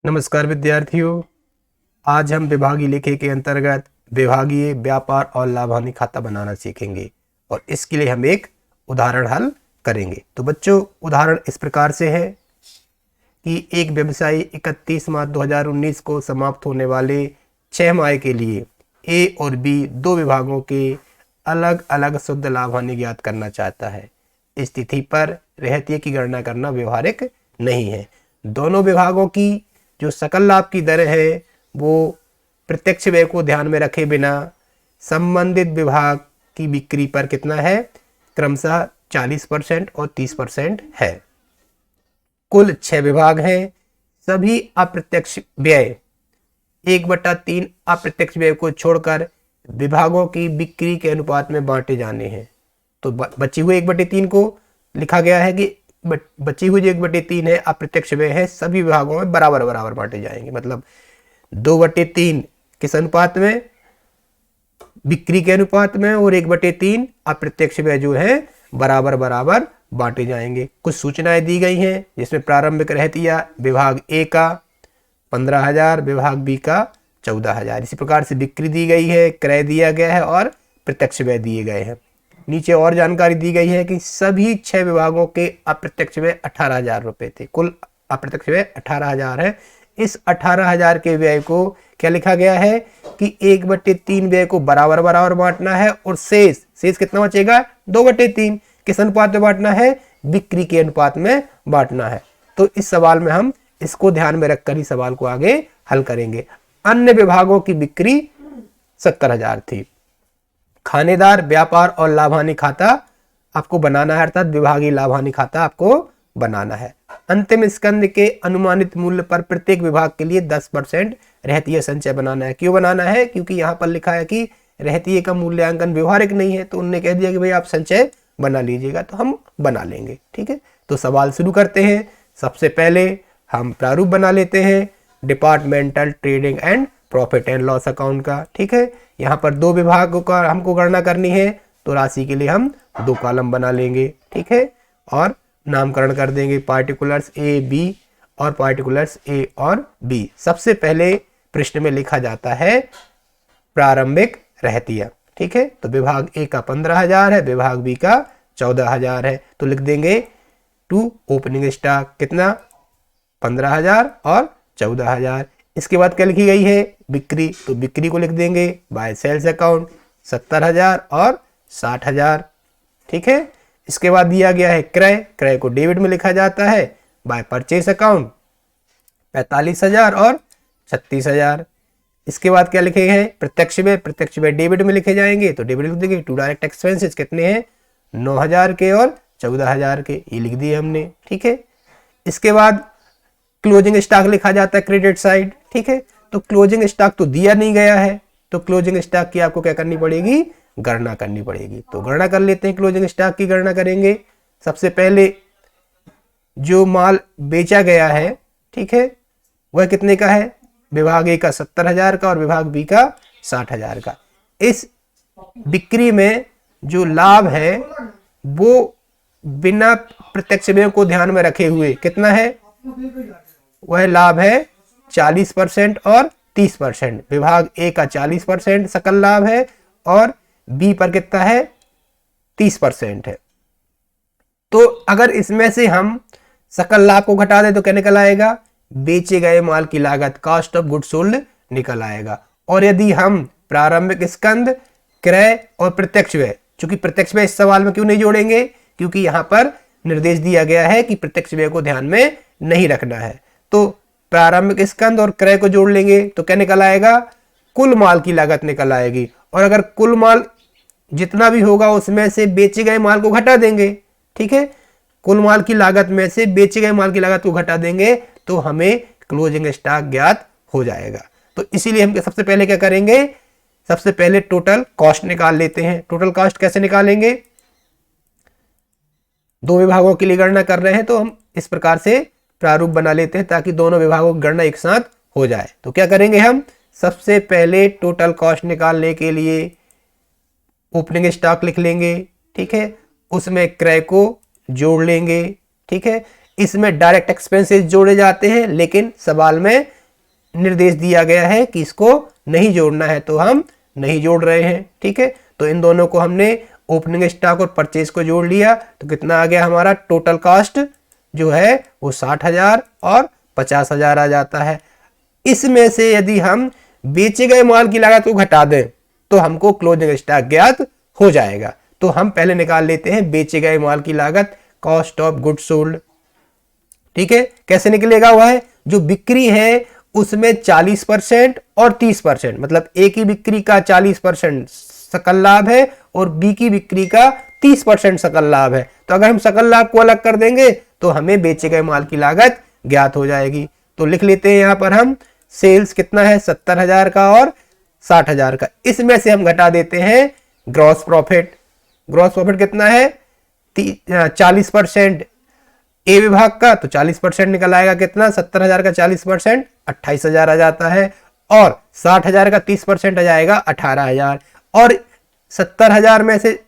नमस्कार विद्यार्थियों। आज हम विभागीय लेखे के अंतर्गत विभागीय व्यापार और लाभ हानि खाता बनाना सीखेंगे और इसके लिए हम एक उदाहरण हल करेंगे। तो बच्चों, उदाहरण इस प्रकार से है कि एक व्यवसायी 31 मार्च 2019 को समाप्त होने वाले 6 माह के लिए ए और बी दो विभागों के अलग अलग शुद्ध लाभ हानि ज्ञात करना चाहता है। इस तिथि पर रहतिये की गणना करना व्यवहारिक नहीं है। दोनों विभागों की जो सकल लाभ की दर है वो प्रत्यक्ष व्यय को ध्यान में रखे बिना संबंधित विभाग की बिक्री पर कितना है, क्रमशः 40% और 30% है। कुल 6 विभाग हैं। सभी अप्रत्यक्ष व्यय 1/3 अप्रत्यक्ष व्यय को छोड़कर विभागों की बिक्री के अनुपात में बांटे जाने हैं। तो बची हुई 1/3 को लिखा गया है कि बची हुई जो 1/3 है अप्रत्यक्ष व्यय है, सभी विभागों में बराबर बराबर बांटे जाएंगे। मतलब 2/3 किस अनुपात में, बिक्री के अनुपात में, और 1/3 अप्रत्यक्ष व्यय जो है बराबर बराबर बांटे जाएंगे। कुछ सूचनाएं दी गई हैं जिसमें प्रारंभिक रहतिया विभाग ए का 15,000, विभाग बी का 14,000। इसी प्रकार से बिक्री दी गई है, क्रय दिया गया है और प्रत्यक्ष व्यय दिए गए हैं। नीचे और जानकारी दी गई है कि सभी 6 विभागों के अप्रत्यक्ष व्यय 18,000 रुपए थे। कुल अप्रत्यक्ष व्यय 18,000 है। इस 18,000 के व्यय को क्या लिखा गया है कि 1/3 व्यय को बराबर बराबर बांटना है और शेष कितना बचेगा, 2/3 किस अनुपात में बांटना है, बिक्री के अनुपात में बांटना है। तो इस सवाल में हम इसको ध्यान में रखकर ही सवाल को आगे हल करेंगे। अन्य विभागों की बिक्री 70,000 थी। खानेदार व्यापार और लाभ हानि खाता आपको बनाना है, अर्थात विभागीय लाभ हानि खाता आपको बनाना है। अंतिम स्कंद के अनुमानित मूल्य पर प्रत्येक विभाग के लिए 10% रहतिया संचय बनाना है। क्यों बनाना है? क्योंकि यहाँ पर लिखा है कि रहतिये का मूल्यांकन व्यवहारिक नहीं है, तो उन्होंने कह दिया कि भाई आप संचय बना लीजिएगा, तो हम बना लेंगे। ठीक है, तो सवाल शुरू करते हैं। सबसे पहले हम प्रारूप बना लेते हैं departmental trading and profit and loss account का। ठीक है, यहाँ पर दो विभागों का हमको गणना करनी है, तो राशि के लिए हम 2 कॉलम बना लेंगे। ठीक है, और नामकरण कर देंगे पार्टिकुलर्स ए बी और पार्टिकुलर्स ए और बी। सबसे पहले प्रश्न में लिखा जाता है प्रारंभिक रहतिया। ठीक है, तो विभाग ए का 15,000 है, विभाग बी का 14,000 है, तो लिख देंगे टू ओपनिंग स्टॉक कितना, 15,000 और 14,000। इसके बाद क्या लिखी गई है, बिक्री, तो बिक्री को लिख देंगे बाय सेल्स अकाउंट 70,000 और 60,000। ठीक है, इसके बाद दिया गया है क्रय, क्रय को डेबिट में लिखा जाता है बाय परचेस अकाउंट 45,000 और 36,000। इसके बाद क्या लिखे हैं, प्रत्यक्ष व्यय, प्रत्यक्ष व्यय डेबिट में लिखे जाएंगे, तो डेबिट लिख देंगे। टू डायरेक्ट एक्सपेंसेस कितने हैं, 9,000 के और 14,000 के, ये लिख दिए हमने। ठीक है, इसके बाद क्लोजिंग स्टॉक लिखा जाता है क्रेडिट साइड। ठीक है, तो क्लोजिंग स्टॉक तो दिया नहीं गया है, तो क्लोजिंग स्टॉक की आपको क्या करनी पड़ेगी, गणना करनी पड़ेगी। तो गणना कर लेते हैं, क्लोजिंग स्टॉक की गणना करेंगे। सबसे पहले जो माल बेचा गया है, ठीक है, वह कितने का है, विभाग ए का 70,000 का और विभाग बी का 60,000 का। इस बिक्री में जो लाभ है वो बिना प्रत्यक्ष व्यय को ध्यान में रखे हुए कितना है, वह लाभ है 40% और 30%। विभाग ए का 40% सकल लाभ है और बी पर कितना है, 30% है। तो अगर इसमें से हम सकल लाभ को घटा दें तो क्या निकल आएगा, बेचे गए माल की लागत, कॉस्ट ऑफ गुड्स सोल्ड निकल आएगा। और यदि हम प्रारंभिक स्कंद, क्रय और प्रत्यक्ष व्यय, चूंकि प्रत्यक्ष व्यय इस सवाल में क्यों नहीं जोड़ेंगे, क्योंकि यहां पर निर्देश दिया गया है कि प्रत्यक्ष व्यय को ध्यान में नहीं रखना है, तो प्रारंभिक स्कंद और क्रय को जोड़ लेंगे तो क्या निकल आएगा, कुल माल की लागत निकल आएगी। और अगर कुल माल जितना भी होगा उसमें से बेचे गए माल को घटा देंगे। ठीक है, कुल माल की लागत में से बेचे गए माल की लागत को घटा देंगे तो हमें क्लोजिंग स्टॉक ज्ञात हो जाएगा। तो इसीलिए हम सबसे पहले क्या करेंगे, सबसे पहले टोटल कॉस्ट निकाल लेते हैं। टोटल कॉस्ट कैसे निकालेंगे, दो विभागों के लिए गणना कर रहे हैं तो हम इस प्रकार से प्रारूप बना लेते हैं ताकि दोनों विभागों की गणना एक साथ हो जाए। तो क्या करेंगे हम, सबसे पहले टोटल कॉस्ट निकालने के लिए ओपनिंग स्टॉक लिख लेंगे। ठीक है, उसमें क्रय को जोड़ लेंगे। ठीक है, इसमें डायरेक्ट एक्सपेंसेस जोड़े जाते हैं लेकिन सवाल में निर्देश दिया गया है कि इसको नहीं जोड़ना है, तो हम नहीं जोड़ रहे हैं। ठीक है, तो इन दोनों को हमने ओपनिंग स्टॉक और परचेज को जोड़ लिया, तो कितना आ गया हमारा टोटल कॉस्ट जो है वो 60,000 और 50,000 आ जाता है। इसमें से यदि हम बेचे गए माल की लागत को घटा दें तो हमको क्लोजिंग स्टॉक ज्ञात हो जाएगा। तो हम पहले निकाल लेते हैं बेचे गए माल की लागत, कॉस्ट ऑफ गुड सोल्ड। ठीक है, कैसे निकलेगा? वह है जो बिक्री है उसमें 40% और 30%, मतलब ए की बिक्री का 40% सकल लाभ है और बी की बिक्री का 30% सकल लाभ है। तो अगर हम सकल लाभ को अलग कर देंगे तो हमें बेचे गए माल की लागत ज्ञात हो जाएगी। तो लिख लेते हैं यहां पर हम सेल्स कितना है 70,000 का और 60,000 का। इसमें से हम घटा देते हैं ग्रॉस प्रॉफिट। ग्रॉस प्रॉफिट कितना है 40% ए विभाग का, तो 40% निकल आएगा कितना 70,000 का 40% 28,000 आ जाता है और 60,000 का 30% आ जाएगा 18,000 और 70,000 में से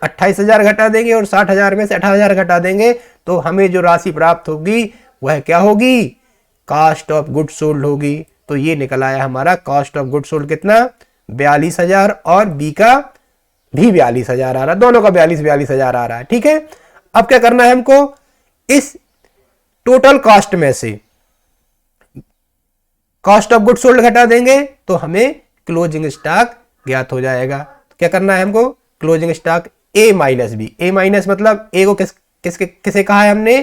28,000 घटा देंगे और 60,000 में से 18,000 घटा देंगे तो हमें जो राशि प्राप्त होगी वह क्या होगी? कॉस्ट ऑफ गुड सोल्ड होगी। तो ये निकल आया हमारा कॉस्ट ऑफ गुड सोल्ड कितना 42,000 और बी का भी 42,000 आ रहा है, दोनों का 42,000 आ रहा है। ठीक है, अब क्या करना है हमको? इस टोटल कॉस्ट में से कॉस्ट ऑफ गुड सोल्ड घटा देंगे तो हमें क्लोजिंग स्टॉक ज्ञात हो जाएगा। तो क्या करना है हमको? Closing stock A minus B. A minus मतलब ए को किसे कहा है हमने?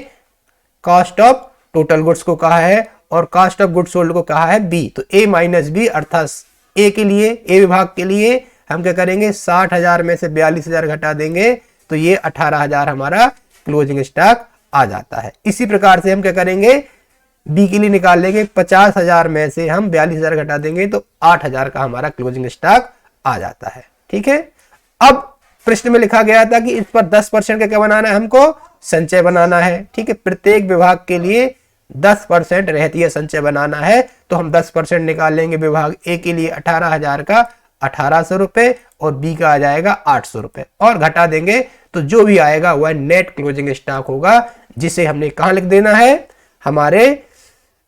कॉस्ट ऑफ टोटल गुड्स को कहा है और कॉस्ट ऑफ गुड सोल्ड को कहा है बी। तो ए माइनस बी अर्थात ए के लिए, ए विभाग के लिए हम क्या करेंगे 60,000 में से 42,000 घटा देंगे तो ये 18,000 हमारा क्लोजिंग स्टॉक आ जाता है। इसी प्रकार से हम क्या करेंगे बी के लिए निकाल लेंगे 50,000 में से हम 42,000 घटा देंगे तो 8,000 का हमारा क्लोजिंग स्टॉक आ जाता है। ठीक है, अब प्रश्न में लिखा गया था कि इस पर 10% का क्या बनाना है? हमको संचय बनाना है। ठीक है, प्रत्येक विभाग के लिए 10% रहतिया संचय बनाना है तो हम 10% निकाल लेंगे। विभाग ए के लिए 18,000 का 1,800 रुपए और बी का आ जाएगा 800 रुपए और घटा देंगे तो जो भी आएगा वह नेट क्लोजिंग स्टॉक होगा, जिसे हमने कहां लिख देना है? हमारे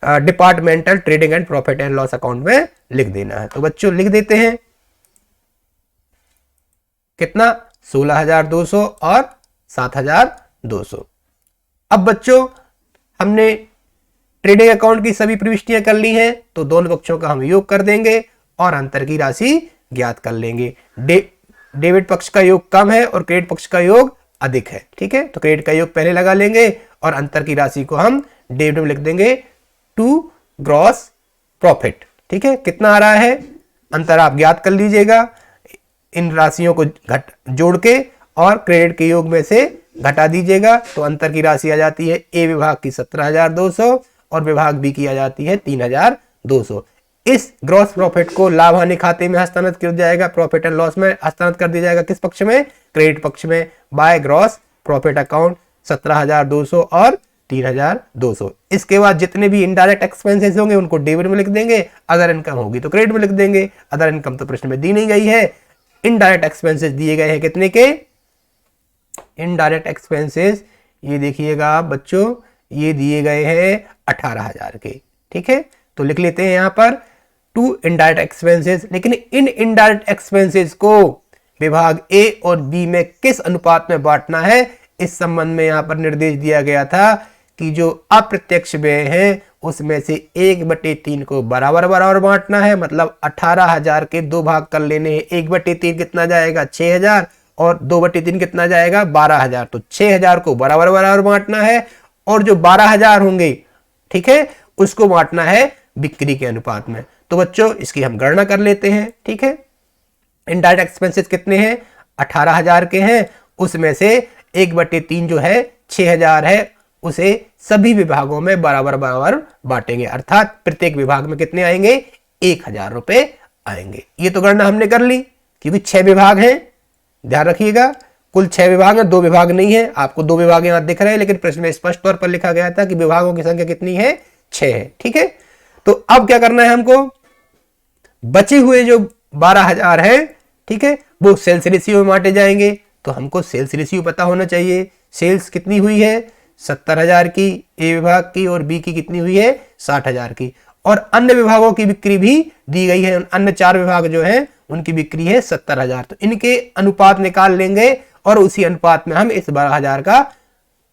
departmental trading and profit and loss account में लिख देना है। तो बच्चों लिख देते हैं कितना 16,200 और 7,200। अब बच्चों हमने ट्रेडिंग अकाउंट की सभी प्रविष्टियां कर ली हैं तो दोनों पक्षों का हम योग कर देंगे और अंतर की राशि ज्ञात कर लेंगे। डेबिट पक्ष का योग कम है और क्रेडिट पक्ष का योग अधिक है। ठीक है, तो क्रेडिट का योग पहले लगा लेंगे और अंतर की राशि को हम डेबिट में लिख देंगे टू ग्रॉस प्रॉफिट। ठीक है, कितना आ रहा है अंतर आप ज्ञात कर लीजिएगा इन राशियों को जोड़ के और क्रेडिट के योग में से घटा दीजिएगा तो अंतर की राशि आ जाती है ए विभाग की 17,200 और विभाग बी की आ जाती है 3,200। इस ग्रॉस प्रॉफिट को लाभ हानि खाते में हस्तांतरित कर दिया जाएगा, प्रॉफिट एंड लॉस में हस्तांतरित कर दिया जाएगा। किस पक्ष में? क्रेडिट पक्ष में बाय ग्रॉस प्रॉफिट अकाउंट 17,200 और 3,200। इसके बाद जितने भी इनडायरेक्ट एक्सपेंसेस होंगे उनको डेबिट में लिख देंगे, अदर इनकम होगी तो क्रेडिट में लिख देंगे। अदर इनकम तो प्रश्न में दी नहीं गई है। इनडायरेक्ट एक्सपेंसेस दिए गए हैं कितने के? इनडायरेक्ट एक्सपेंसेस ये देखिएगा आप बच्चों, ये दिए गए हैं 18,000 के। ठीक है, तो लिख लेते हैं यहां पर टू इनडायरेक्ट एक्सपेंसेस। लेकिन इन इनडायरेक्ट एक्सपेंसेस को विभाग ए और बी में किस अनुपात में बांटना है, इस संबंध में यहां पर निर्देश दिया गया था कि जो अप्रत्यक्ष व्यय है उसमें से 1/3 को बराबर बराबर बांटना है। मतलब 18,000 के दो भाग कर लेने हैं। 1/3 कितना जाएगा 6,000 और 2/3 कितना जाएगा 12,000। तो 6,000 को बराबर बराबर बांटना है और जो 12,000 होंगे ठीक है उसको बांटना है बिक्री के अनुपात में। तो बच्चों इसकी हम गणना कर लेते हैं। ठीक है, इनडायरेक्ट एक्सपेंसेस कितने हैं 18,000 के हैं, उसमें से 1/3 जो है 6,000 है, उसे सभी विभागों में बराबर बराबर बांटेंगे। अर्थात प्रत्येक विभाग में कितने आएंगे 1,000 रुपए आएंगे। ये तो गणना हमने कर ली क्योंकि 6 विभाग हैं, ध्यान रखिएगा कुल 6 विभाग हैं, 2 विभाग नहीं है। आपको 2 विभाग यहां दिख रहे हैं लेकिन प्रश्न में स्पष्ट तौर पर लिखा गया था कि विभागों की संख्या कितनी है 6 है। ठीक है, तो अब क्या करना है हमको, बचे हुए जो 12,000 है ठीक है वो सेल्स रेशियो में बांटे जाएंगे। तो हमको सेल्स रेशियो पता होना चाहिए। सेल्स कितनी हुई है 70,000 की ए विभाग की और बी की कितनी हुई है 60,000 की। और अन्य विभागों की बिक्री भी दी गई है। अन्य 4 विभाग जो हैं उनकी बिक्री है 70,000। तो इनके अनुपात निकाल लेंगे और उसी अनुपात में हम इस 12,000 का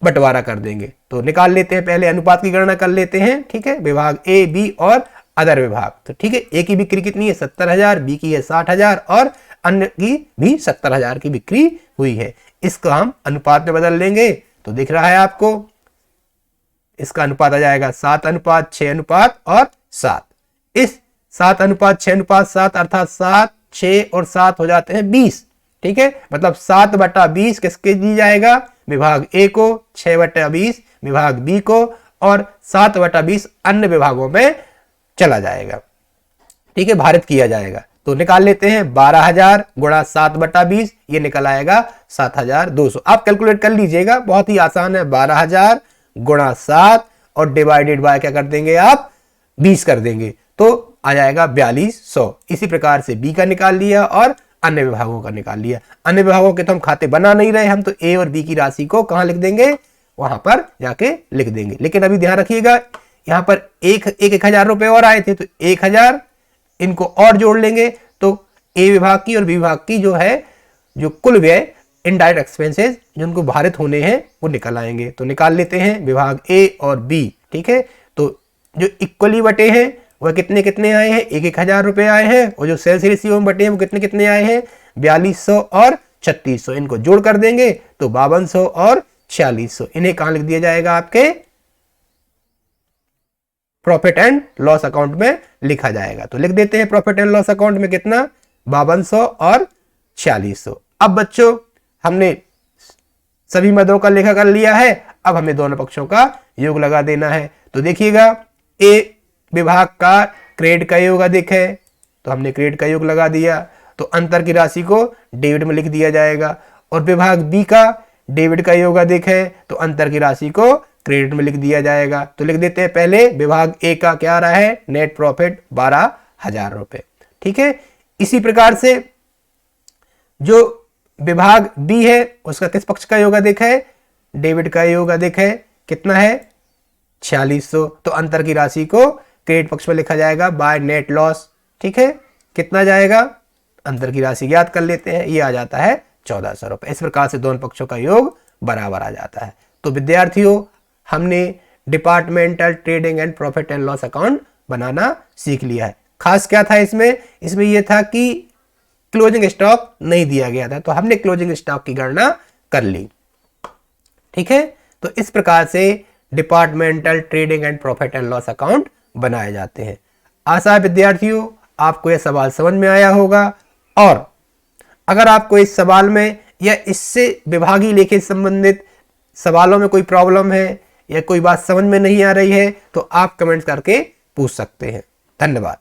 बंटवारा कर देंगे। तो निकाल लेते हैं, पहले अनुपात की गणना कर लेते हैं। ठीक है, विभाग ए, बी और अदर विभाग। तो ठीक है, ए की बिक्री कितनी है 70,000, बी की है 60,000 और अन्य की भी 70,000 की बिक्री हुई है। इसको हम अनुपात में बदल लेंगे तो दिख रहा है आपको, इसका अनुपात आ जाएगा 7:6 और 7। इस 7:6 अर्थात 7, 6 और 7 हो जाते हैं 20। ठीक है, मतलब 7/20 किसके दी जाएगा, विभाग ए को, 6/20 विभाग बी को और 7/20 अन्य विभागों में चला जाएगा। ठीक है, भारित किया जाएगा। तो निकाल लेते हैं 12,000 गुणा 7/20, ये निकल आएगा 7,200। आप कैलकुलेट कर लीजिएगा, बहुत ही आसान है। 12,000 गुणा 7 और डिवाइडेड बाय क्या कर देंगे आप, 20 कर देंगे, तो आ जाएगा 4200। इसी प्रकार से बी का निकाल लिया और अन्य विभागों का निकाल लिया। अन्य विभागों के तो हम खाते बना नहीं रहे, हम तो ए और बी की राशि को कहां लिख देंगे, वहां पर जाके लिख देंगे। लेकिन अभी ध्यान रखिएगा, यहां पर 1,000 रुपए और आए थे, तो 1,000 इनको और जोड़ लेंगे तो ए विभाग की और बी विभाग की जो है जो कुल व्यय इनडायरेक्ट एक्सपेंसेस जो उनको भारित होने हैं वो निकल आएंगे। तो निकाल लेते हैं विभाग ए और बी। ठीक है, तो जो इक्वली बटे हैं वह कितने कितने आए हैं, 1,000 रुपए आए हैं, और जो सेल्स रेशियो में बटे हैं वो कितने कितने आए हैं, 4200 और 3600। इनको जोड़ कर देंगे तो 5200 और 4600। इन्हें कहां लिख दिया जाएगा, आपके प्रॉफिट एंड लॉस अकाउंट में लिखा जाएगा। तो लिख देते हैं प्रॉफिट एंड लॉस अकाउंट में कितना, 5200 और 4600। अब बच्चों हमने सभी मदों का लेखा कर लिया है, अब हमें दोनों पक्षों का योग लगा देना है। तो देखिएगा, ए विभाग का क्रेडिट का योग अधिक है तो हमने क्रेडिट का योग लगा दिया, तो अंतर की राशि को डेबिट में लिख दिया जाएगा। और विभाग बी का डेबिट का योग अधिक है तो अंतर की राशि को क्रेडिट में लिख दिया जाएगा। तो लिख देते हैं, पहले विभाग ए का क्या आ रहा है, नेट प्रॉफिट 12,000 रुपए। ठीक है, इसी प्रकार से जो विभाग बी है उसका किस पक्ष का योग अधिक है, डेबिट का योग अधिक है, कितना है 4600। तो अंतर की राशि को क्रेडिट पक्ष में लिखा जाएगा बाय नेट लॉस। ठीक है, कितना जाएगा, अंतर की राशि ज्ञात कर लेते हैं, ये आ जाता है 1400 रुपए। इस प्रकार से दोनों पक्षों का योग बराबर आ जाता है। तो विद्यार्थियों, हमने departmental trading and profit and loss account बनाना सीख लिया है। खास क्या था इसमें यह था कि क्लोजिंग स्टॉक नहीं दिया गया था, तो हमने क्लोजिंग स्टॉक की गणना कर ली। ठीक है, तो इस प्रकार से departmental trading and profit and loss account बनाए जाते हैं। आशा है विद्यार्थियों आपको यह सवाल समझ में आया होगा, और अगर आपको इस सवाल में या इससे विभागीय लेखे संबंधित सवालों में कोई प्रॉब्लम है या कोई बात समझ में नहीं आ रही है तो आप कमेंट करके पूछ सकते हैं। धन्यवाद।